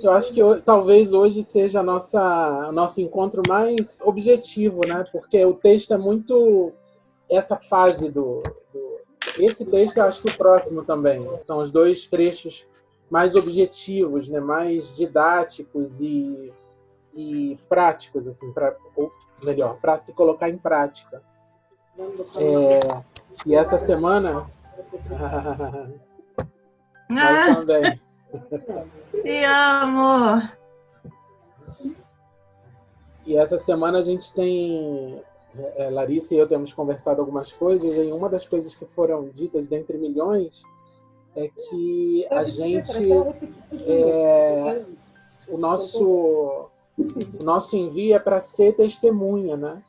Eu acho que talvez hoje seja o nosso encontro mais objetivo, né? Porque o texto é muito essa fase esse texto, eu acho que o próximo também. São os dois trechos mais objetivos, né? Mais didáticos e práticos, assim, ou melhor, para se colocar em prática. E essa semana. Nós Ah, também. te amo! E essa semana a gente tem. Larissa e eu temos conversado algumas coisas, e uma das coisas que foram ditas dentre milhões é que a gente. O nosso envio é para ser testemunha, né?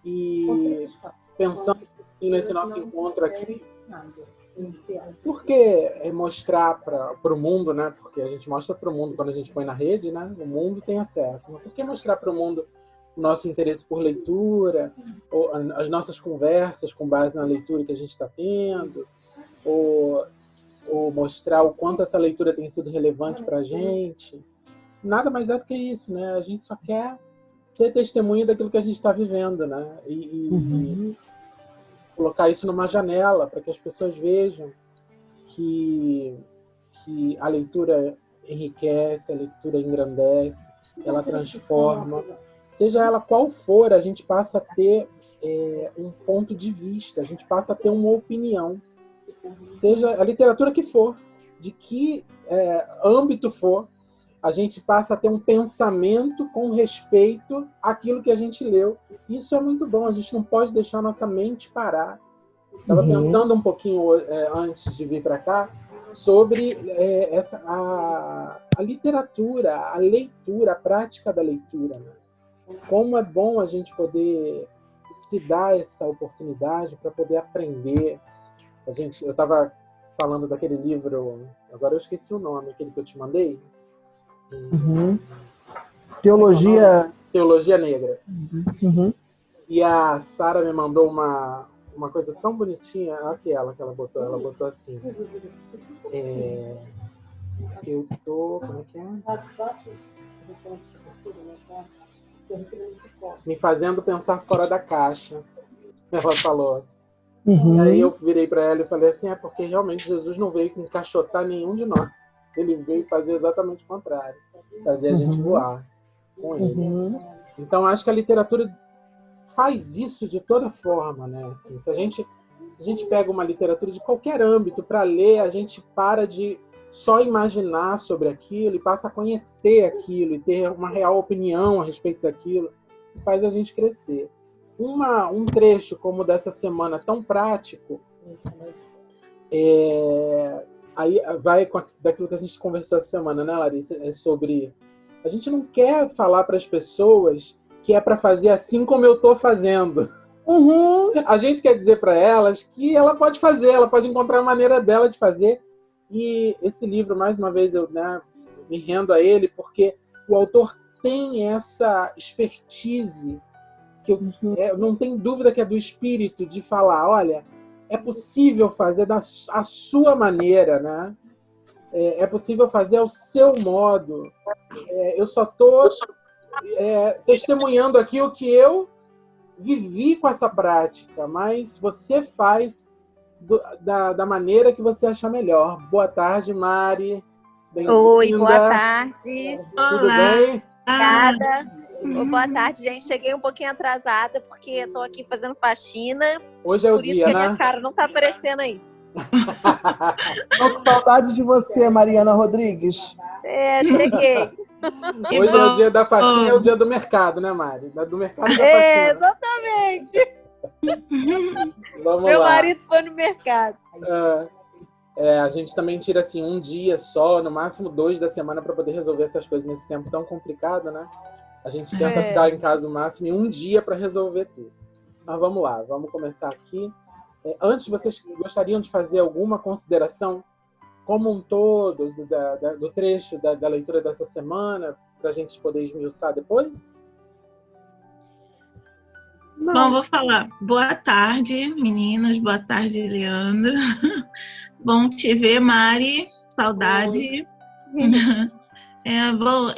E pensando nesse nosso encontro aqui, por que mostrar para o mundo, né? Porque a gente mostra para o mundo quando a gente põe na rede, né? O mundo tem acesso. Mas por que mostrar para o mundo o nosso interesse por leitura, ou as nossas conversas com base na leitura que a gente está tendo, ou mostrar o quanto essa leitura tem sido relevante para a gente? Nada mais é do que isso, né? A gente só quer ser testemunha daquilo que a gente está vivendo, né? E colocar isso numa janela para que as pessoas vejam que a leitura enriquece, a leitura engrandece, ela transforma. Seja ela qual for, a gente passa a ter um ponto de vista, a gente passa a ter uma opinião. Seja a literatura que for, de que âmbito for, a gente passa a ter um pensamento com respeito àquilo que a gente leu. Isso é muito bom, a gente não pode deixar a nossa mente parar. Estava pensando um pouquinho antes de vir para cá sobre a literatura, a leitura, a prática da leitura. Né? Como é bom a gente poder se dar essa oportunidade para poder aprender. Eu estava falando daquele livro, agora eu esqueci o nome, aquele que eu te mandei. Teologia Negra. E a Sara me mandou uma coisa tão bonitinha, aquela que ela botou assim. Eu tô. Como é que é? Me fazendo pensar fora da caixa. Ela falou. E aí eu virei para ela e falei assim: porque realmente Jesus não veio encaixotar nenhum de nós. Ele veio fazer exatamente o contrário, fazer a gente voar com ele. Então acho que a literatura faz isso de toda forma, né? Assim, se a gente pega uma literatura de qualquer âmbito para ler, a gente para de só imaginar sobre aquilo e passa a conhecer aquilo e ter uma real opinião a respeito daquilo, e faz a gente crescer. Um trecho como dessa semana tão prático, aí vai daquilo que a gente conversou essa semana, né, Larissa? É sobre... A gente não quer falar para as pessoas que é para fazer assim como eu estou fazendo. A gente quer dizer para elas que ela pode fazer, ela pode encontrar a maneira dela de fazer. E esse livro, mais uma vez, eu me rendo a ele, porque o autor tem essa expertise, que eu não tenho dúvida que é do espírito, de falar, olha, é possível fazer a sua maneira, né? É possível fazer ao seu modo. Eu só estou testemunhando aqui o que eu vivi com essa prática, mas você faz da maneira que você achar melhor. Boa tarde, Mari. Oi, boa tarde. Tudo bem? Obrigada. Boa tarde, gente. Cheguei um pouquinho atrasada porque estou aqui fazendo faxina. Hoje é o por dia, isso que né? A minha cara não está aparecendo aí. Tô com saudade de você, Mariana Rodrigues. Cheguei. Hoje é o dia da faxina, é o dia do mercado, né, Mari? Do mercado da faxina. Exatamente. Vamos Meu lá. marido foi no mercado. A gente também tira assim um dia só, no máximo 2 da semana, para poder resolver essas coisas nesse tempo tão complicado, né? A gente tenta ficar em casa o máximo em um dia para resolver tudo. Mas vamos lá, vamos começar aqui. Antes, vocês gostariam de fazer alguma consideração como um todo do trecho da leitura dessa semana, para a gente poder esmiuçar depois? Não. Bom, vou falar. Boa tarde, meninas. Boa tarde, Leandro. Bom te ver, Mari. Saudade. Bom,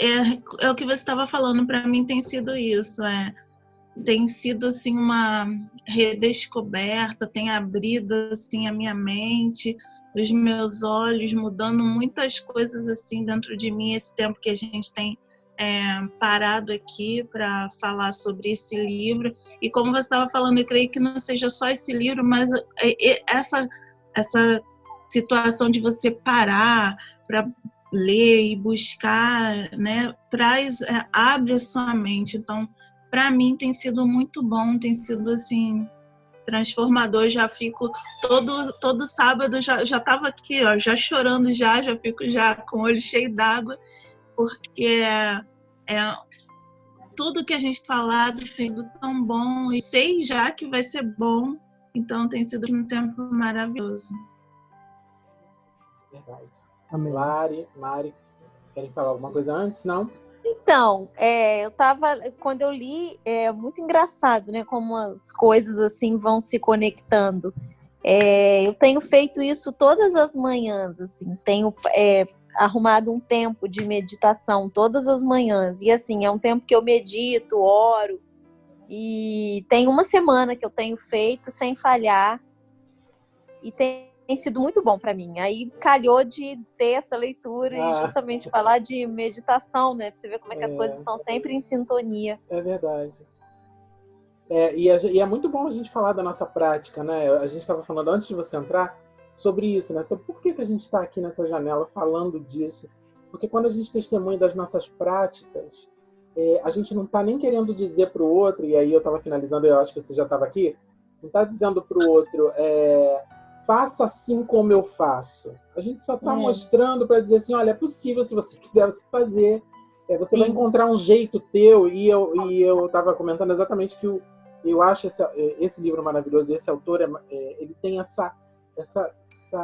é o que você estava falando, para mim tem sido isso, tem sido assim uma redescoberta, tem abrido assim a minha mente, os meus olhos, mudando muitas coisas assim dentro de mim esse tempo que a gente tem parado aqui para falar sobre esse livro. E como você estava falando, eu creio que não seja só esse livro, mas essa situação de você parar para ler e buscar, né, abre a sua mente. Então, para mim tem sido muito bom, tem sido assim transformador. Já fico todo sábado, já estava aqui, ó, já chorando, já fico já com o olho cheio d'água, porque tudo que a gente falado tem sido tão bom e sei já que vai ser bom, então tem sido um tempo maravilhoso. Verdade. Amém. Lari, Mari, querem falar alguma coisa antes? Não? Então, quando eu li, é muito engraçado, né? Como as coisas assim vão se conectando. Eu tenho feito isso todas as manhãs, assim, tenho arrumado um tempo de meditação todas as manhãs. E assim, é um tempo que eu medito, oro, e tem uma semana que eu tenho feito sem falhar, e tem sido muito bom para mim. Aí calhou de ter essa leitura e justamente falar de meditação, né? Pra você ver como é que as coisas estão sempre em sintonia. É verdade. E é muito bom a gente falar da nossa prática, né? A gente estava falando antes de você entrar sobre isso, né? Sobre por que a gente está aqui nessa janela falando disso. Porque quando a gente testemunha das nossas práticas, a gente não está nem querendo dizer para o outro, e aí eu estava finalizando, eu acho que você já estava aqui, não está dizendo para o outro, faça assim como eu faço. A gente só está mostrando para dizer assim, olha, é possível, se você quiser você fazer. Você vai encontrar um jeito teu, e eu estava comentando exatamente que eu acho esse livro maravilhoso, esse autor, ele tem essa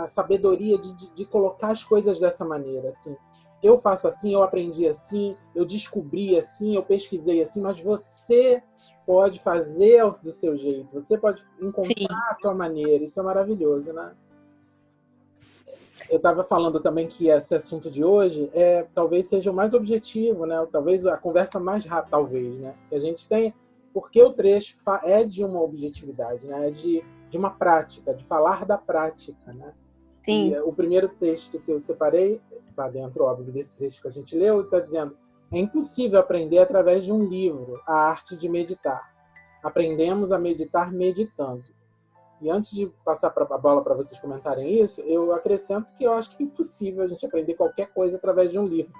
sabedoria de colocar as coisas dessa maneira, assim. Eu faço assim, eu aprendi assim, eu descobri assim, eu pesquisei assim, mas você pode fazer do seu jeito, você pode encontrar a sua maneira, isso é maravilhoso, né? Eu estava falando também que esse assunto de hoje talvez seja o mais objetivo, né? Talvez a conversa mais rápida, talvez, né? Que a gente tem, porque o trecho é de uma objetividade, né? É de uma prática, de falar da prática, né? Sim. E o primeiro texto que eu separei, está dentro, óbvio, desse trecho que a gente leu, está dizendo: é impossível aprender através de um livro a arte de meditar. Aprendemos a meditar meditando. E antes de passar a bola para vocês comentarem isso, eu acrescento que eu acho que é impossível a gente aprender qualquer coisa através de um livro,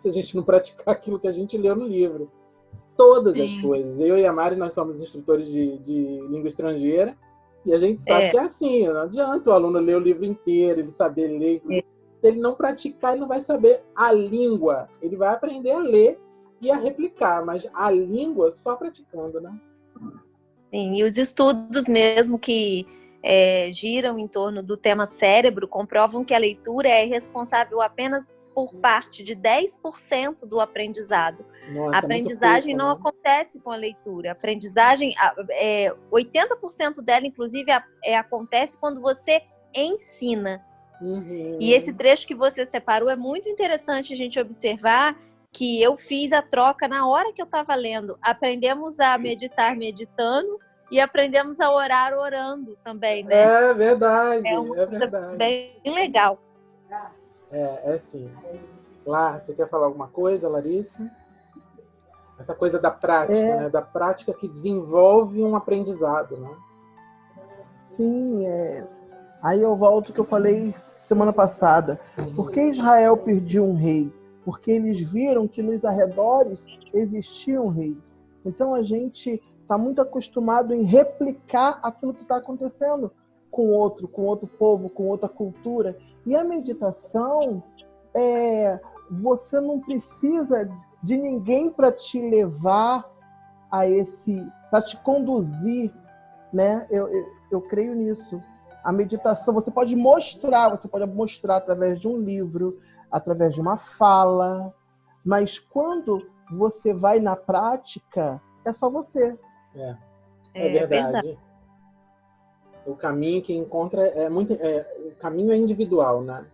se a gente não praticar aquilo que a gente leu no livro. Todas as coisas. Eu e a Mari, nós somos instrutores de língua estrangeira, e a gente sabe que é assim, não adianta o aluno ler o livro inteiro, ele saber ler. Se ele não praticar, ele não vai saber a língua. Ele vai aprender a ler e a replicar, mas a língua só praticando, né? Sim, e os estudos mesmo que giram em torno do tema cérebro comprovam que a leitura é responsável apenas por parte de 10% do aprendizado. Nossa, a aprendizagem não acontece com a leitura. A aprendizagem, 80% dela, inclusive, acontece quando você ensina. E esse trecho que você separou é muito interessante a gente observar, que eu fiz a troca na hora que eu estava lendo. Aprendemos a meditar meditando e aprendemos a orar orando também, né? É verdade, é verdade. Bem legal. Sim. Lá, você quer falar alguma coisa, Larissa? Essa coisa da prática, né? Da prática que desenvolve um aprendizado, né? Sim, Aí eu volto ao que eu falei semana passada. Por que Israel pediu um rei? Porque eles viram que nos arredores existiam reis. Então a gente está muito acostumado em replicar aquilo que está acontecendo com outro povo, com outra cultura. E a meditação, você não precisa de ninguém para te levar para te conduzir, né? Eu creio nisso. A meditação, você pode mostrar através de um livro, através de uma fala, mas quando você vai na prática, é só você. É verdade. O caminho que encontra o caminho é individual, né?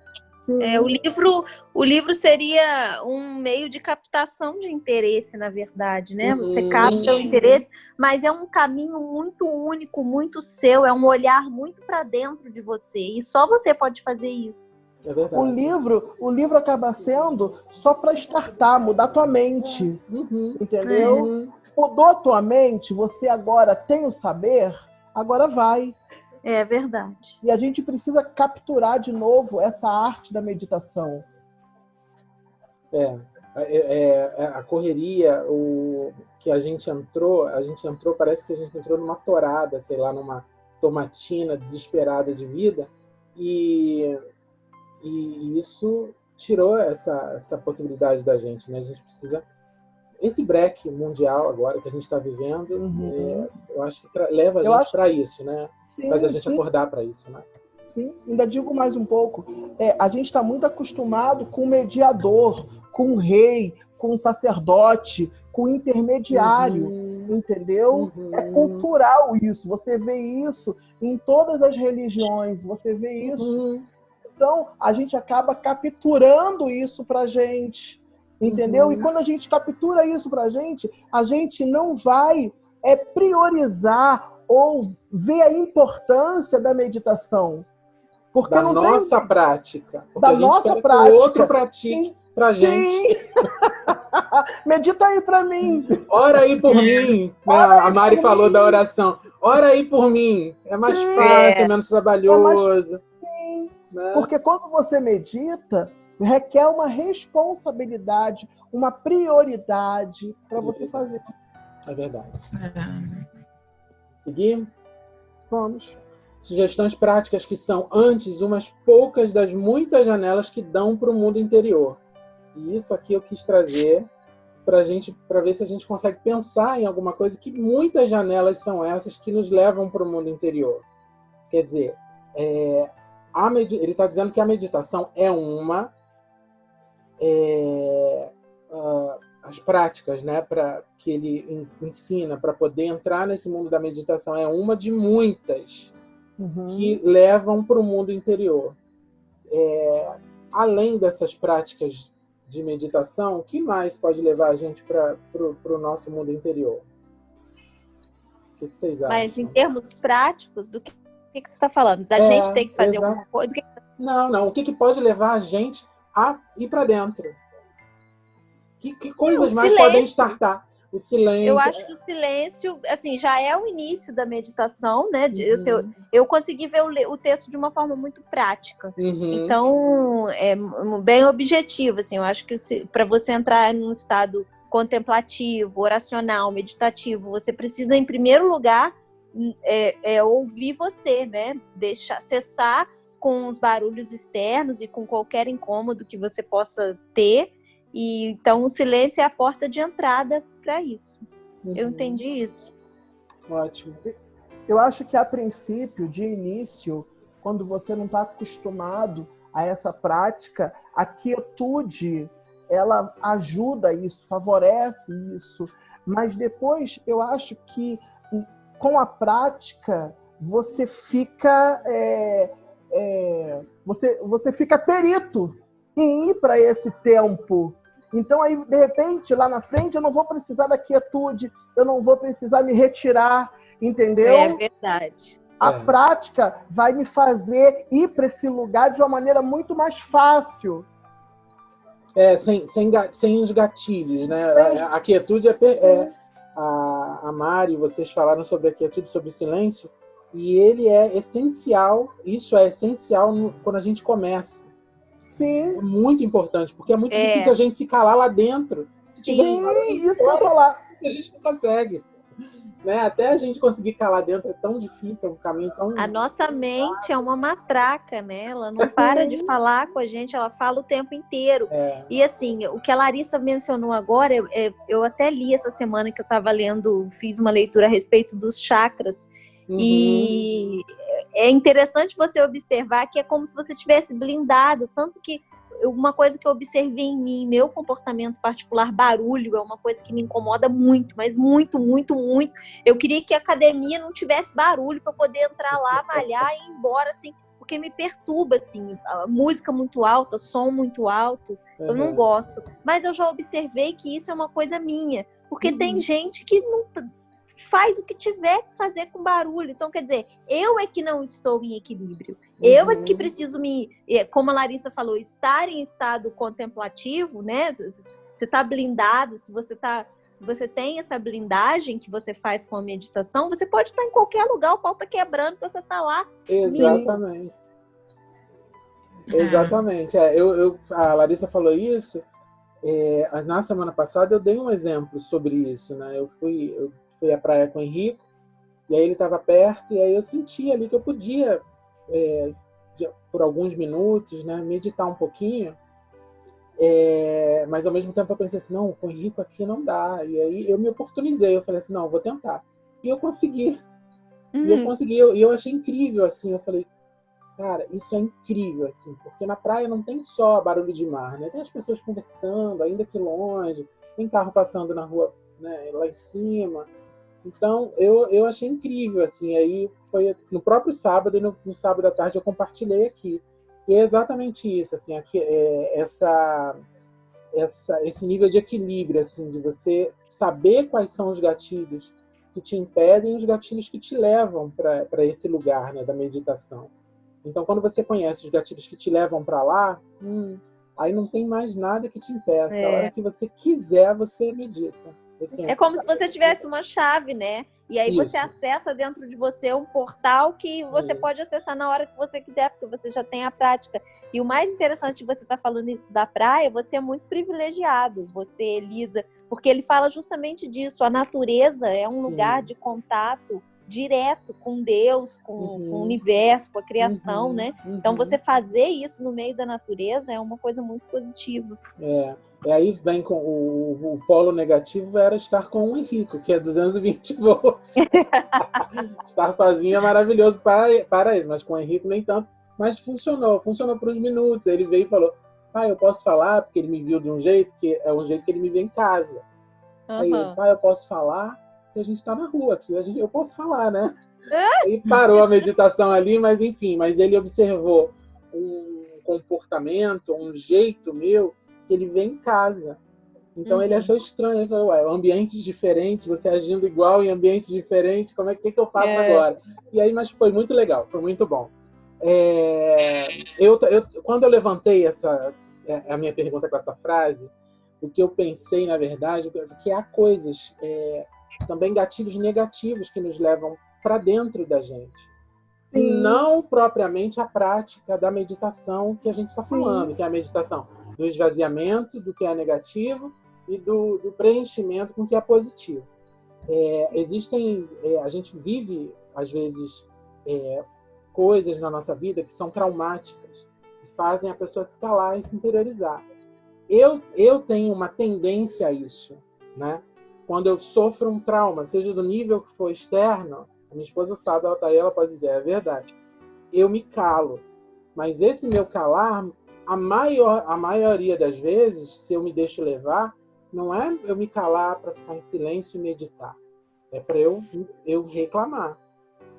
O livro seria um meio de captação de interesse, na verdade, né? Você capta o interesse, mas é um caminho muito único, muito seu, é um olhar muito para dentro de você, e só você pode fazer isso. É verdade. O livro acaba sendo só para startar, mudar tua mente, entendeu? Mudou tua mente, você agora tem o saber, agora vai. É verdade. E a gente precisa capturar de novo essa arte da meditação. A correria, que a gente entrou, parece que a gente entrou numa torada, sei lá, numa tomatina desesperada de vida, e isso tirou essa possibilidade da gente, né? A gente precisa... Esse break mundial agora que a gente está vivendo, eu acho que leva a gente para isso, né? Sim, faz a gente acordar para isso, né? Sim, ainda digo mais um pouco. A gente está muito acostumado com o mediador, com o rei, com o sacerdote, com o intermediário, entendeu? É cultural isso. Você vê isso em todas as religiões. Você vê isso. Então, a gente acaba capturando isso para a gente. Entendeu? E quando a gente captura isso pra gente, a gente não vai priorizar ou ver a importância da meditação. Porque da nossa prática. Da nossa prática. Que o outro pratique pra gente. Sim. Medita aí pra mim. Ora aí por mim. A Mari falou da oração. Ora aí por mim. É mais fácil, menos trabalhoso. Sim. Né? Porque quando você medita, requer uma responsabilidade, uma prioridade para você fazer. É verdade. Seguir? Vamos. Sugestões práticas que são, antes, umas poucas das muitas janelas que dão para o mundo interior. E isso aqui eu quis trazer para ver se a gente consegue pensar em alguma coisa, que muitas janelas são essas que nos levam para o mundo interior. Quer dizer, ele está dizendo que a meditação é uma... as práticas, né, que ele ensina para poder entrar nesse mundo da meditação é uma de muitas que levam para o mundo interior. Além dessas práticas de meditação, o que mais pode levar a gente para o nosso mundo interior? O que vocês acham? Mas em termos práticos, do que você está falando? Da gente ter que fazer alguma coisa? Não. O que pode levar a gente a ir para dentro? Que coisas mais podem startar? O silêncio. Eu acho que o silêncio, assim, já é o início da meditação, né? Eu consegui ver o texto de uma forma muito prática. Então, é bem objetivo, assim. Eu acho que para você entrar num estado contemplativo, oracional, meditativo, você precisa, em primeiro lugar, ouvir você, né? Cessar com os barulhos externos e com qualquer incômodo que você possa ter. E então o silêncio é a porta de entrada para isso. Eu entendi isso. Ótimo. Eu acho que a princípio, de início, quando você não está acostumado a essa prática, a quietude, ela ajuda isso, favorece isso. Mas depois, eu acho que com a prática, você fica você fica perito em ir para esse tempo. Então, aí, de repente, lá na frente, eu não vou precisar da quietude, eu não vou precisar me retirar, entendeu? É verdade. A prática vai me fazer ir para esse lugar de uma maneira muito mais fácil. Sem os gatilhos, né? A quietude a Mari, vocês falaram sobre a quietude, sobre o silêncio, e ele é essencial, isso é essencial quando a gente começa. Sim. É muito importante, porque é muito difícil a gente se calar lá dentro. Sim, isso que eu ia falar. A gente não consegue. Né? Até a gente conseguir calar dentro é tão difícil, é um caminho tão... A nossa mente é uma matraca, né? Ela não para de falar com a gente, ela fala o tempo inteiro. E assim, o que a Larissa mencionou agora, eu até li essa semana que eu estava lendo, fiz uma leitura a respeito dos chakras. E é interessante você observar que é como se você tivesse blindado, tanto que uma coisa que eu observei em mim, meu comportamento particular, barulho, é uma coisa que me incomoda muito, mas muito, muito, muito. Eu queria que a academia não tivesse barulho para poder entrar lá, malhar e ir embora, assim, porque me perturba, assim, a música muito alta, som muito alto, eu não gosto. Mas eu já observei que isso é uma coisa minha, porque tem gente que não faz o que tiver que fazer com barulho. Então, quer dizer, eu é que não estou em equilíbrio. Eu é que preciso como a Larissa falou, estar em estado contemplativo, né? Você está blindado, se você tem essa blindagem que você faz com a meditação, você pode estar em qualquer lugar, o pau está quebrando, você está lá. Exatamente. Exatamente. A Larissa falou isso. Na semana passada eu dei um exemplo sobre isso, né? Eu fui à praia com o Henrique, e aí ele estava perto, e aí eu senti ali que eu podia, por alguns minutos, né, meditar um pouquinho, mas ao mesmo tempo eu pensei assim, não, com o Henrique aqui não dá. E aí eu me oportunizei, eu falei assim, não, eu vou tentar. E eu consegui. E eu achei incrível, assim, eu falei, cara, isso é incrível, assim, porque na praia não tem só barulho de mar, né? Tem as pessoas conversando, ainda que longe, tem carro passando na rua, né, lá em cima. Então, eu achei incrível, assim, aí foi no próprio sábado, e no sábado à tarde eu compartilhei aqui. E é exatamente isso, assim, aqui, esse nível de equilíbrio, assim, de você saber quais são os gatilhos que te impedem e os gatilhos que te levam para esse lugar, né, da meditação. Então, quando você conhece os gatilhos que te levam para lá, aí não tem mais nada que te impeça. A hora que você quiser, você medita. É como se você tivesse uma chave, né? E aí você acessa dentro de você um portal que você pode acessar na hora que você quiser, porque você já tem a prática. E o mais interessante de você estar falando isso da praia, você é muito privilegiado, você, Elisa, porque ele fala justamente disso. A natureza é um lugar de contato direto com Deus, com o universo, com a criação, né? Então você fazer isso no meio da natureza é uma coisa muito positiva. E aí vem com o polo negativo, era estar com o Henrique, que é 220 volts. Estar sozinho é maravilhoso para isso, mas com o Henrique nem tanto. Mas funcionou por uns minutos. Ele veio e falou, pai, eu posso falar? Porque ele me viu de um jeito, que é o jeito que ele me vê em casa. Aí, pai, eu posso falar? Porque a gente está na rua aqui, eu posso falar, né? Aí parou a meditação ali, mas enfim, mas ele observou um comportamento, um jeito meu, que ele vê em casa. Então ele achou estranho, ele falou, ambientes diferentes, você agindo igual em ambientes diferentes, como é que eu faço agora? E aí, mas foi muito legal, foi muito bom. Quando eu levantei a minha pergunta com essa frase, o que eu pensei, na verdade, é que há coisas, também gatilhos negativos que nos levam para dentro da gente. E não propriamente a prática da meditação que a gente está falando, que é a meditação do esvaziamento, do que é negativo, e do preenchimento com o que é positivo. A gente vive, às vezes, coisas na nossa vida que são traumáticas, que fazem a pessoa se calar e se interiorizar. Eu tenho uma tendência a isso, né? Quando eu sofro um trauma, seja do nível que for externo, a minha esposa sabe, ela tá aí, ela pode dizer, é verdade. Eu me calo. Mas esse meu calar, a maioria das vezes, se eu me deixo levar, não é eu me calar para ficar em silêncio e meditar. É para eu reclamar.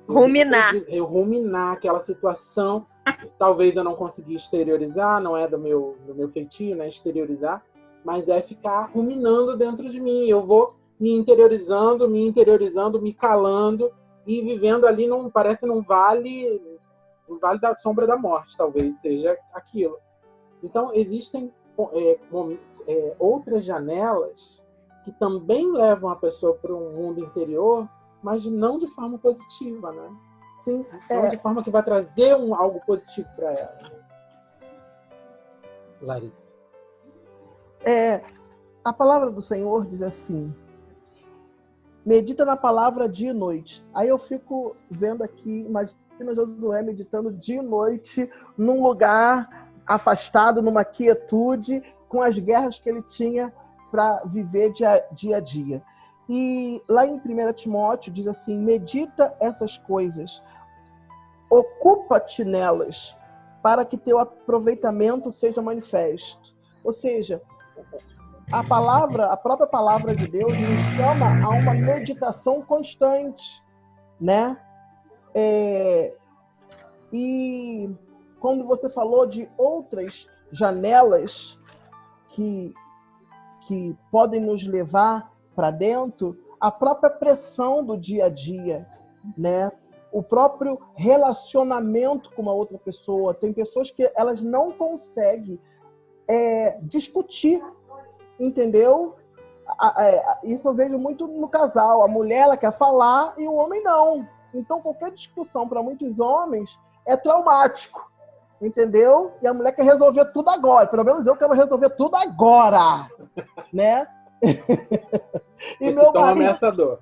Ruminar. Eu ruminar aquela situação que talvez eu não consegui exteriorizar, não é do meu feitio, né, exteriorizar, mas é ficar ruminando dentro de mim. Eu vou me interiorizando, me calando e vivendo ali, parece num vale da sombra da morte, talvez seja aquilo. Então, existem outras janelas que também levam a pessoa para um mundo interior, mas não de forma positiva, né? Sim. Não de forma que vai trazer algo positivo para ela. Larissa. A palavra do Senhor diz assim, medita na palavra dia e noite. Aí eu fico vendo aqui, imagina Josué meditando dia e noite num lugar afastado, numa quietude, com as guerras que ele tinha para viver dia a dia. E lá em 1 Timóteo diz assim, medita essas coisas, ocupa-te nelas, para que teu aproveitamento seja manifesto. Ou seja, a própria palavra de Deus nos chama a uma meditação constante, né? E quando você falou de outras janelas que podem nos levar para dentro, a própria pressão do dia a dia, né? O próprio relacionamento com uma outra pessoa. Tem pessoas que elas não conseguem discutir, entendeu? Isso eu vejo muito no casal. A mulher ela quer falar e o homem não. Então qualquer discussão para muitos homens é traumático, entendeu? E a mulher quer resolver tudo agora. Pelo menos eu quero resolver tudo agora, né? E meu marido, ameaçador.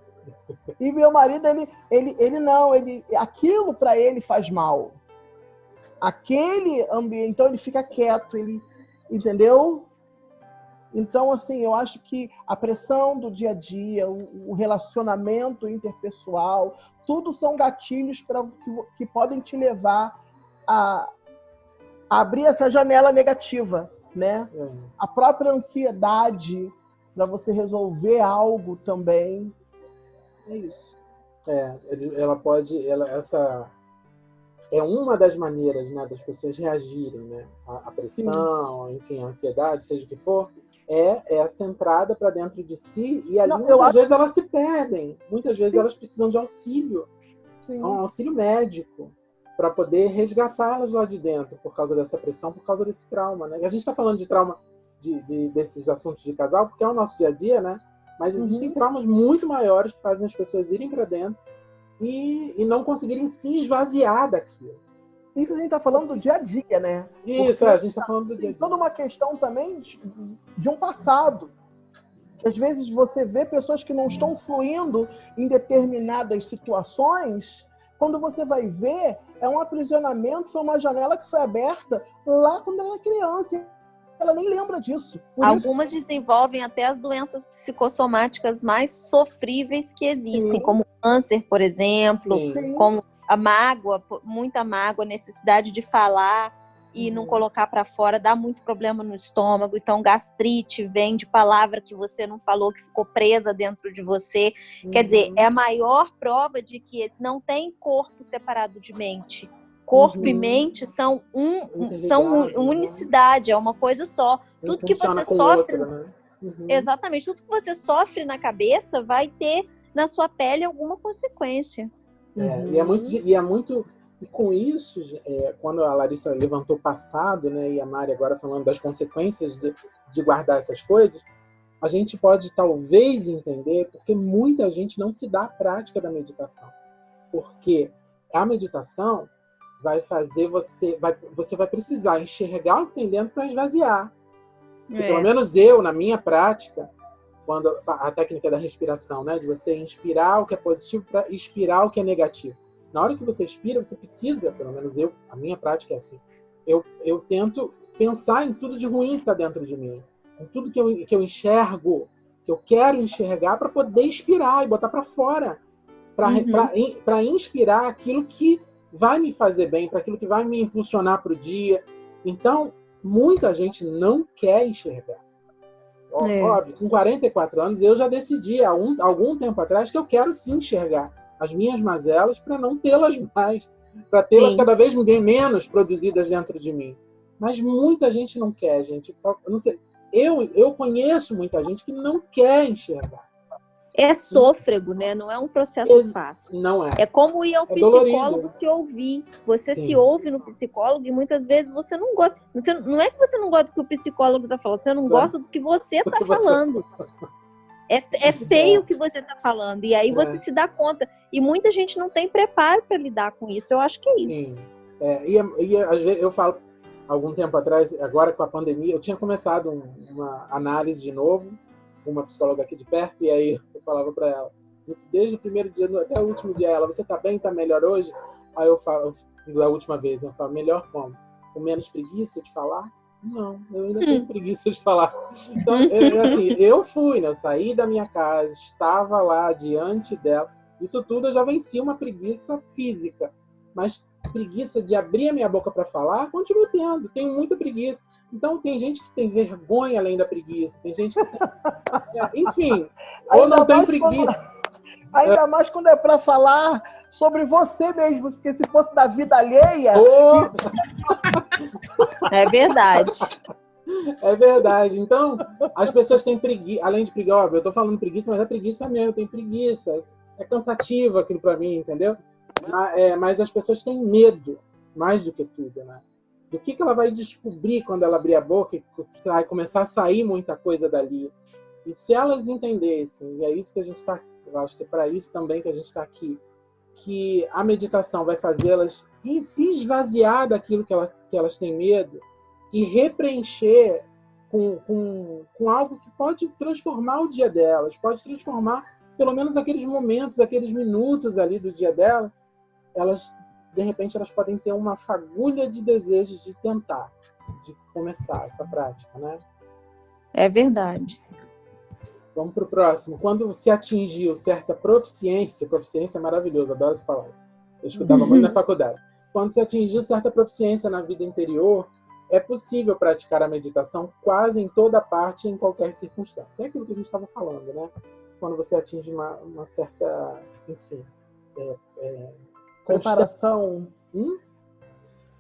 E meu marido, ele não, aquilo para ele faz mal. Aquele ambiente, então ele fica quieto, ele, entendeu? Então, assim, eu acho que a pressão do dia a dia, o relacionamento interpessoal, tudo são gatilhos que podem te levar a abrir essa janela negativa, né? A própria ansiedade para você resolver algo também. É isso. Essa é uma das maneiras, né, das pessoas reagirem, né? A pressão, sim, enfim, a ansiedade, seja o que for, é essa entrada para dentro de si e ali muitas vezes elas se perdem. Muitas vezes elas precisam de auxílio, um auxílio médico, para poder resgatá-las lá de dentro por causa dessa pressão, por causa desse trauma, né? E a gente está falando de trauma desses assuntos de casal porque é o nosso dia a dia, né? Mas existem traumas muito maiores que fazem as pessoas irem para dentro e não conseguirem se esvaziar daquilo. Isso a gente está falando do dia a dia, né? Isso, a gente está falando do dia a dia. Tem toda uma questão também de um passado. Que às vezes você vê pessoas que não estão fluindo em determinadas situações, quando você vai ver, é um aprisionamento, foi uma janela que foi aberta lá quando ela era criança. Ela nem lembra disso. Algumas desenvolvem até as doenças psicossomáticas mais sofríveis que existem, como câncer, por exemplo, como a mágoa, muita mágoa, necessidade de falar e não colocar para fora, dá muito problema no estômago. Então, gastrite vem de palavra que você não falou, que ficou presa dentro de você. Quer dizer, é a maior prova de que não tem corpo separado de mente. Corpo e mente são unicidade, é uma coisa só. Tudo que você sofre, exatamente, tudo que você sofre na cabeça vai ter na sua pele alguma consequência. E com isso, quando a Larissa levantou o passado, né, e a Mari agora falando das consequências de guardar essas coisas, a gente pode talvez entender porque muita gente não se dá à prática da meditação. Porque a meditação vai fazer você vai precisar enxergar o que tem dentro para esvaziar. E pelo menos eu, na minha prática, quando a técnica da respiração, né, de você inspirar o que é positivo para expirar o que é negativo. Na hora que você expira, você precisa, pelo menos eu, a minha prática é assim, eu tento pensar em tudo de ruim que está dentro de mim, em tudo que eu enxergo, que eu quero enxergar para poder expirar e botar para fora, para inspirar aquilo que vai me fazer bem, para aquilo que vai me impulsionar para o dia. Então, muita gente não quer enxergar. Óbvio, com 44 anos, eu já decidi, há algum tempo atrás, que eu quero sim enxergar as minhas mazelas para não tê-las mais, para tê-las cada vez menos produzidas dentro de mim. Mas muita gente não quer, gente. Eu não sei, eu conheço muita gente que não quer enxergar. É sôfrego, né? Não é um processo fácil. Não é. É como ir ao psicólogo se ouvir. Você se ouve no psicólogo e muitas vezes você não gosta. Não é que você não gosta do que o psicólogo está falando, você não gosta do que você está falando. É feio o que você está falando. E aí você se dá conta. E muita gente não tem preparo para lidar com isso. Eu acho que é isso. Sim. E às vezes eu falo, algum tempo atrás, agora com a pandemia, eu tinha começado uma análise de novo, uma psicóloga aqui de perto, e aí eu falava para ela, desde o primeiro dia até o último dia, ela, você tá bem? Tá melhor hoje? Aí eu falo, da última vez, né? Eu falo, melhor como? Com menos preguiça de falar? Não, eu ainda tenho preguiça de falar. Então, assim, eu fui, né? Eu saí da minha casa, estava lá diante dela. Isso tudo eu já venci uma preguiça física. Mas preguiça de abrir a minha boca para falar, continuo tendo. Tenho muita preguiça. Então, tem gente que tem vergonha além da preguiça. Tem gente que tem... Enfim, ou não tem preguiça. Ainda mais quando é para falar sobre você mesmo, porque se fosse da vida alheia... Oh! É verdade. É verdade. Então, as pessoas têm preguiça, além de preguiça, óbvio, eu tô falando preguiça, mas é preguiça mesmo, tem preguiça. É cansativo aquilo para mim, entendeu? Mas as pessoas têm medo, mais do que tudo, né? Do que ela vai descobrir quando ela abrir a boca e vai começar a sair muita coisa dali. E se elas entendessem, e é isso que a gente está, eu acho que é para isso também que a gente está aqui, que a meditação vai fazê-las se esvaziar daquilo que elas têm medo e repreencher com algo que pode transformar o dia delas, pode transformar pelo menos aqueles momentos, aqueles minutos ali do dia delas, de repente elas podem ter uma fagulha de desejo de tentar, de começar essa prática, né? É verdade. Vamos para o próximo. Quando se atingiu certa proficiência é maravilhoso, adoro essa palavra. Eu escutava muito na faculdade. Quando se atingiu certa proficiência na vida interior, é possível praticar a meditação quase em toda parte e em qualquer circunstância. É aquilo que a gente estava falando, né? Quando você atinge uma certa, enfim, preparação.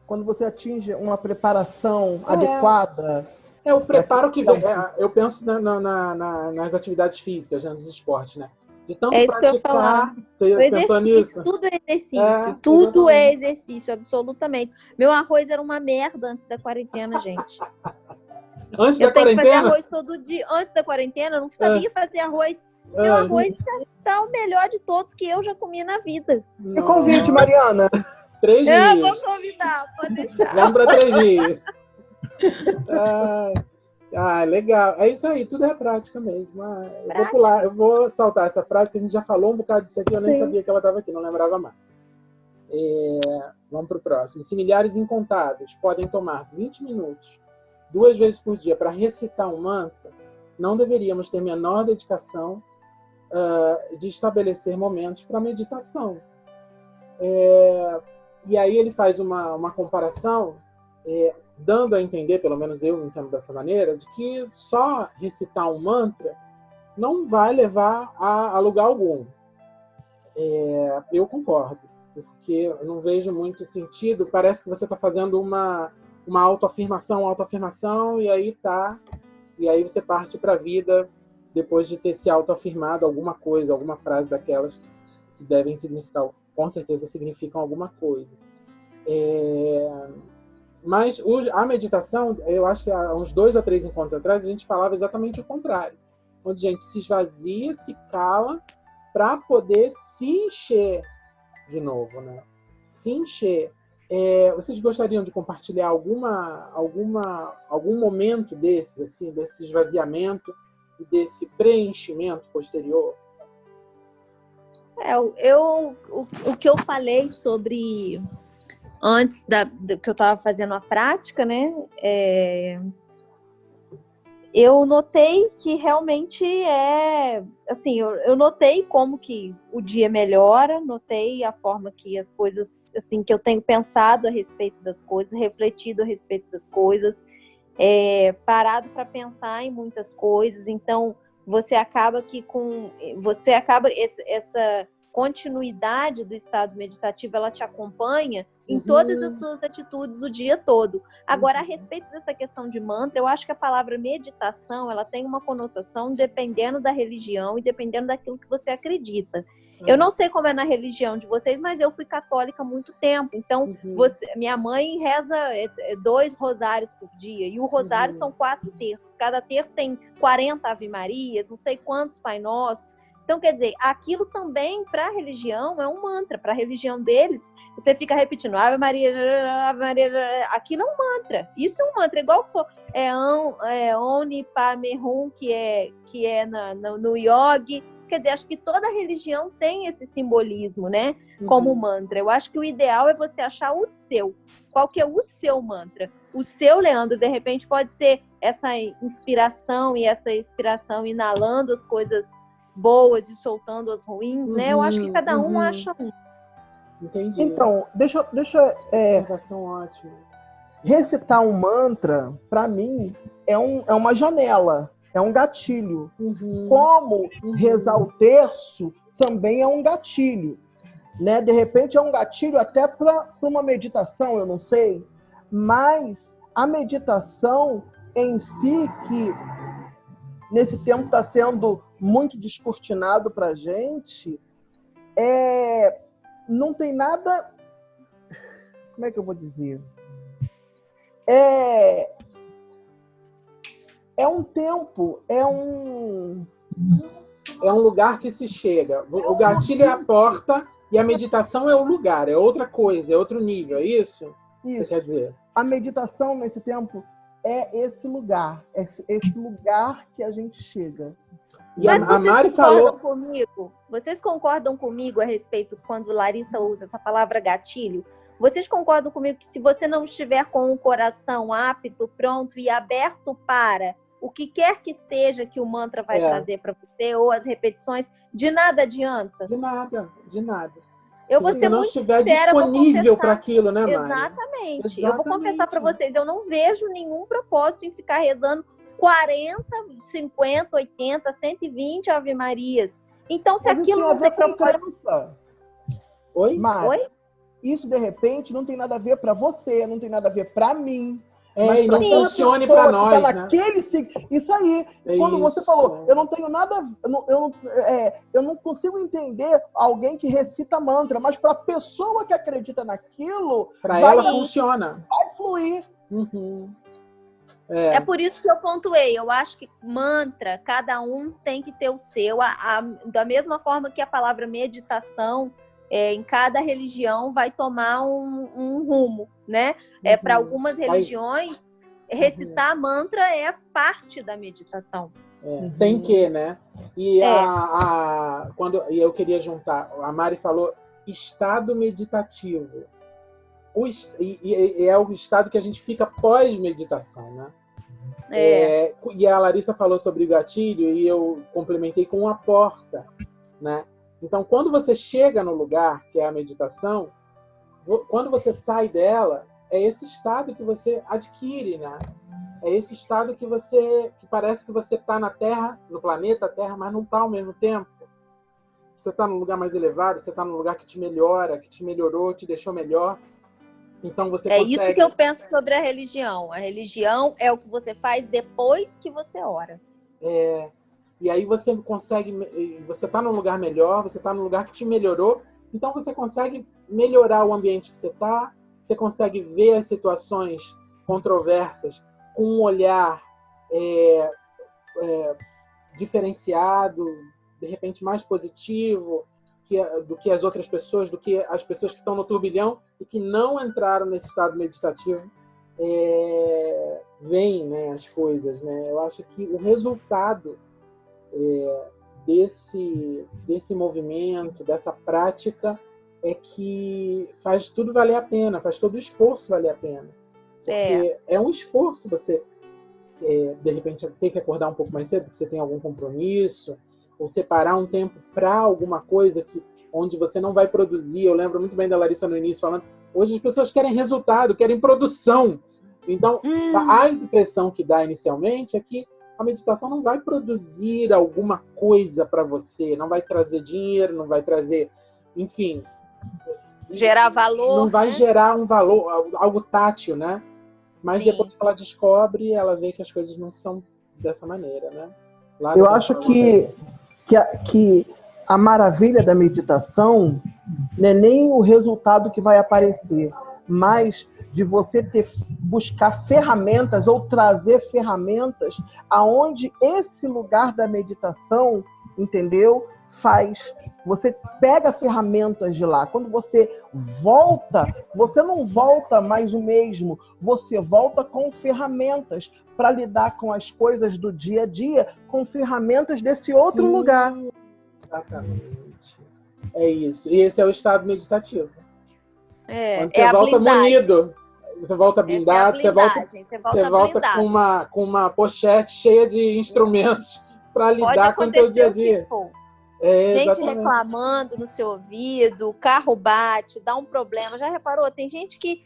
Quando você atinge uma preparação adequada. O preparo que vem. Eu penso nas atividades físicas, nos esportes, né? De tanto isso praticar, que eu ia falar. Você pensou nisso? Tudo é exercício. Tudo é exercício, absolutamente. Meu arroz era uma merda antes da quarentena, gente. Antes eu da tenho quarentena? que fazer arroz todo dia. Antes da quarentena, eu não sabia fazer arroz. Meu arroz tá o melhor de todos que eu já comi na vida. E convite, Mariana? 3 dias. Eu vou convidar, pode deixar. Vamos para 3 dias. Legal. É isso aí, tudo é prática mesmo. Eu vou saltar essa frase, que a gente já falou um bocado disso aqui, eu nem sabia que ela estava aqui, não lembrava mais. Vamos para o próximo. Se milhares incontáveis podem tomar 20 minutos, 2 vezes por dia, para recitar um mantra, não deveríamos ter menor dedicação de estabelecer momentos para meditação. E aí ele faz uma comparação, dando a entender, pelo menos eu entendo dessa maneira, de que só recitar um mantra não vai levar a lugar algum. Eu concordo, porque eu não vejo muito sentido. Parece que você está fazendo uma autoafirmação, e aí você parte para a vida depois de ter se autoafirmado alguma coisa, alguma frase daquelas que devem significar, com certeza significam alguma coisa. Mas a meditação, eu acho que há uns 2 ou 3 encontros atrás, a gente falava exatamente o contrário. Onde a gente se esvazia, se cala, para poder se encher de novo, né? Se encher. Vocês gostariam de compartilhar algum momento desses, assim, desse esvaziamento e desse preenchimento posterior? O que eu falei sobre... Antes que eu estava fazendo a prática, né? Eu notei que realmente assim, eu notei como que o dia melhora, notei a forma que as coisas, assim, que eu tenho pensado a respeito das coisas, refletido a respeito das coisas, parado para pensar em muitas coisas. Então, essa continuidade do estado meditativo, ela te acompanha em todas as suas atitudes o dia todo. Agora, a respeito dessa questão de mantra, eu acho que a palavra meditação, ela tem uma conotação dependendo da religião e dependendo daquilo que você acredita. Eu não sei como é na religião de vocês, mas eu fui católica há muito tempo. Então, minha mãe reza 2 rosários por dia. E o rosário são 4 terços. Cada terço tem 40 Ave Marias, não sei quantos Pai Nossos. Então, quer dizer, aquilo também, para a religião, é um mantra. Para a religião deles, você fica repetindo Ave Maria, aquilo é um mantra. Isso é um mantra, igual que for. Oni Padme Hum, que é no yoga. Quer dizer, acho que toda religião tem esse simbolismo, né? Como mantra. Eu acho que o ideal é você achar o seu. Qual que é o seu mantra? O seu, Leandro, de repente, pode ser essa inspiração e essa expiração, inalando as coisas boas e soltando as ruins, né? Eu acho que cada um acha um. Entendi. Então, deixa ótima. Recitar um mantra, para mim, é uma janela, é um gatilho. Como rezar o terço também é um gatilho. né? De repente é um gatilho até para uma meditação, eu não sei, mas a meditação em si, que nesse tempo está sendo muito descortinado para a gente, não tem nada... Como é que eu vou dizer? É um tempo, é um lugar que se chega. O gatilho é a porta e a meditação é o lugar, é outra coisa, é outro nível, é isso? Isso. Você quer dizer? A meditação nesse tempo é esse lugar que a gente chega. E Mas a Mari vocês concordam comigo a respeito quando Larissa usa essa palavra gatilho? Vocês concordam comigo que se você não estiver com o coração apto, pronto e aberto para o que quer que seja que o mantra vai trazer para você, ou as repetições, de nada adianta? De nada. Eu vou ser muito sincera, se você não estiver disponível para aquilo, né, Mari? Exatamente. Eu vou confessar para vocês, eu não vejo nenhum propósito em ficar rezando 40, 50, 80, 120 Ave Marias. Então, se aquilo não tem propósito... Oi? Mari, oi? Isso, de repente, não tem nada a ver para você, não tem nada a ver para mim. Mas e não funcione para nós, tá naquele... Isso aí. Quando você falou, eu não tenho nada... Eu não consigo entender alguém que recita mantra, mas para a pessoa que acredita naquilo... Para ela funciona. Vai fluir. Uhum. É por isso que eu pontuei. Eu acho que mantra, cada um tem que ter o seu. Da mesma forma que a palavra meditação... em cada religião vai tomar um rumo, né? Para algumas religiões, recitar mantra é parte da meditação. Tem que, né? E quando eu queria juntar, a Mari falou estado meditativo. É o estado que a gente fica pós-meditação, né? E a Larissa falou sobre o gatilho e eu complementei com a porta, né? Então, quando você chega no lugar, que é a meditação, quando você sai dela, é esse estado que você adquire, né? É esse estado que parece que você está na Terra, no planeta Terra, mas não está ao mesmo tempo. Você está num lugar mais elevado, você está num lugar que te melhora, que te melhorou, te deixou melhor. Então você consegue... isso que eu penso sobre a religião. A religião é o que você faz depois que você ora. E aí você consegue, você está num lugar melhor, você está num lugar que te melhorou, então você consegue melhorar o ambiente que você está, você consegue ver as situações controversas com um olhar diferenciado, de repente mais positivo do que as outras pessoas, do que as pessoas que estão no turbilhão e que não entraram nesse estado meditativo. Veem, né, as coisas, né? Eu acho que o resultado desse movimento, dessa prática, é que faz tudo valer a pena, faz todo o esforço valer a pena. Porque é um esforço você, de repente, ter que acordar um pouco mais cedo, porque você tem algum compromisso, ou separar um tempo para alguma coisa onde você não vai produzir. Eu lembro muito bem da Larissa no início falando, hoje as pessoas querem resultado, querem produção. Então, a impressão que dá inicialmente é que a meditação não vai produzir alguma coisa para você, não vai trazer dinheiro, não vai trazer, enfim... Gerar valor. Não vai gerar um valor, algo tátil, né? Mas depois que ela descobre, ela vê que as coisas não são dessa maneira, né? Eu acho que a maravilha da meditação não é nem o resultado que vai aparecer, mas de você buscar ferramentas ou trazer ferramentas aonde esse lugar da meditação, entendeu? Você pega ferramentas de lá. Quando você volta, você não volta mais o mesmo. Você volta com ferramentas para lidar com as coisas do dia a dia, com ferramentas desse outro lugar. Exatamente. É isso. E esse é o estado meditativo. Quando você volta munido. Você volta blindado, você volta com uma pochete cheia de instrumentos para lidar com o teu dia a dia. Gente reclamando no seu ouvido, o carro bate, dá um problema. Já reparou? Tem gente que...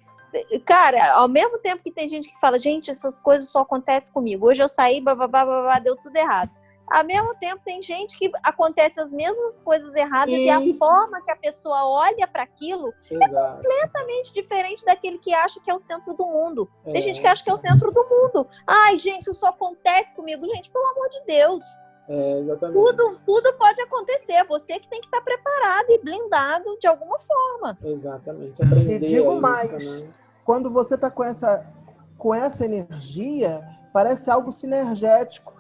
Cara, ao mesmo tempo que tem gente que fala, gente, essas coisas só acontecem comigo. Hoje eu saí, bababá, deu tudo errado. ao mesmo tempo tem gente que acontece as mesmas coisas erradas Sim. e a forma que a pessoa olha para aquilo Exato. completamente diferente daquele que acha que é o centro do mundo. Tem gente que acha que é o centro do mundo. Ai, gente, isso só acontece comigo. Gente, pelo amor de Deus. Exatamente. Tudo pode acontecer. Você que tem que estar preparado e blindado de alguma forma. Exatamente. Aprender E digo isso, mais, né? quando você está com essa energia, parece algo sinergético.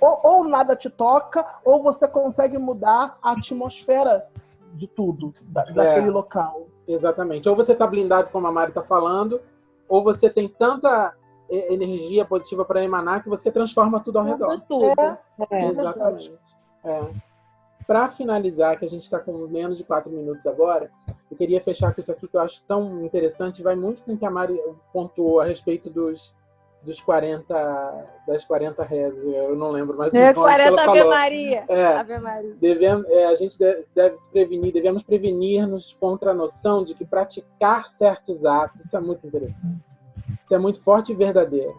Ou nada te toca, ou você consegue mudar a atmosfera de tudo, daquele local. Exatamente. Ou você está blindado, como a Mari está falando, ou você tem tanta energia positiva para emanar que você transforma tudo ao redor. Tudo. Exatamente. Para finalizar, que a gente está com menos de 4 minutos agora, eu queria fechar com isso aqui que eu acho tão interessante, vai muito com o que a Mari pontuou a respeito das 40 rezas. Eu não lembro mais o nome que ela 40 falou. Ave Maria. Ave Maria. A gente deve se prevenir, devemos prevenir-nos contra a noção de que praticar certos atos, isso é muito interessante. Isso é muito forte e verdadeiro.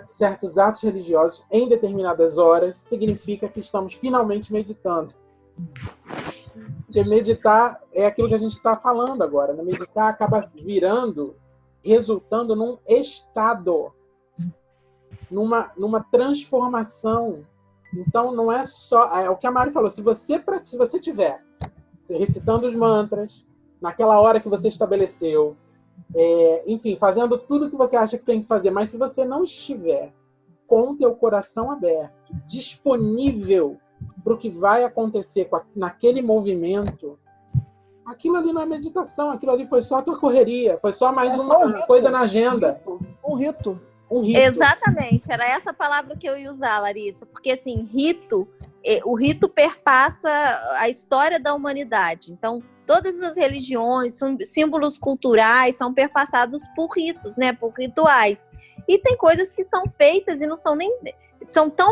Certos atos religiosos em determinadas horas significa que estamos finalmente meditando. Porque meditar é aquilo que a gente está falando agora. Né? Meditar acaba resultando num estado, numa transformação. Então, não é só... É o que a Mari falou. Se você estiver recitando os mantras, naquela hora que você estabeleceu, enfim, fazendo tudo que você acha que tem que fazer, mas se você não estiver com o teu coração aberto, disponível para o que vai acontecer naquele movimento, aquilo ali não é meditação, aquilo ali foi só a tua correria, foi só mais uma coisa na agenda. Um rito. Exatamente, era essa palavra que eu ia usar, Larissa, porque assim, o rito perpassa a história da humanidade. Então, todas as religiões, são símbolos culturais, são perpassados por ritos, né? Por rituais. E tem coisas que são feitas e não são nem... São tão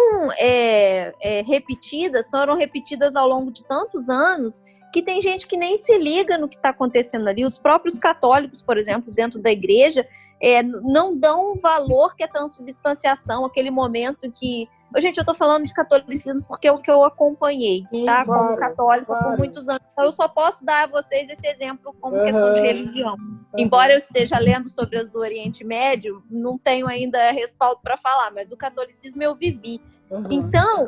repetidas, foram repetidas ao longo de tantos anos, que tem gente que nem se liga no que está acontecendo ali. Os próprios católicos, por exemplo, dentro da igreja, não dão o valor que é a transubstanciação, aquele momento que... Gente, eu tô falando de catolicismo porque é o que eu acompanhei, tá? Claro, como católica por muitos anos. Então, eu só posso dar a vocês esse exemplo como questão de religião. Embora eu esteja lendo sobre as do Oriente Médio, não tenho ainda respaldo para falar, mas do catolicismo eu vivi. Então,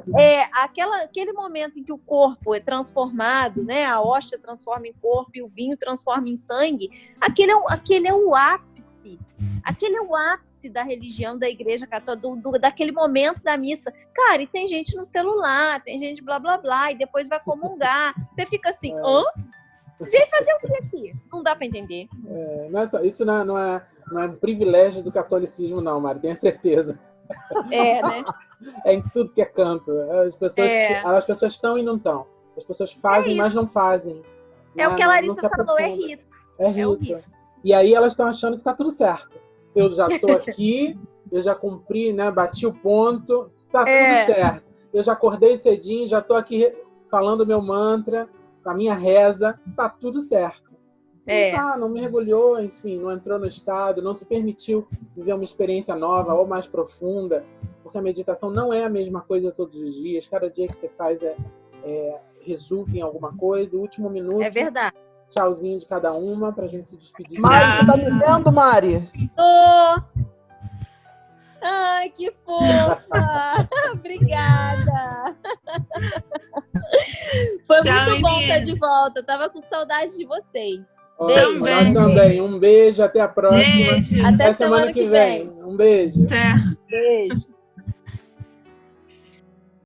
aquele momento em que o corpo é transformado, né? A hóstia transforma em corpo e o vinho transforma em sangue, aquele é o ápice. Aquele é o ápice da religião da igreja católica, daquele momento da missa. Cara, e tem gente no celular, tem gente blá, blá, blá, e depois vai comungar. Você fica assim, vem fazer o que aqui? Não dá para entender. Isso não é um privilégio do catolicismo, não, Mari, tenha certeza. Né? É em tudo que é canto. As pessoas estão e não estão. As pessoas fazem, mas não fazem. O que a Larissa falou, é rito. É rito. E aí elas estão achando que tá tudo certo. Eu já estou aqui, eu já cumpri, né? Bati o ponto, tá tudo certo. Eu já acordei cedinho, já estou aqui falando meu mantra, a minha reza, tá tudo certo. Não mergulhou, enfim, não entrou no estado, não se permitiu viver uma experiência nova ou mais profunda, porque a meditação não é a mesma coisa todos os dias. Cada dia que você faz resulta em alguma coisa. O último minuto. É verdade. Tchauzinho de cada uma pra gente se despedir. Mari, você tá me vendo, Mari? Ai, que fofa! Obrigada! Foi muito bom estar de volta. Eu tava com saudade de vocês. Beijo. Nós também. Um beijo, até a próxima. Até semana que vem. Um beijo. Beijo.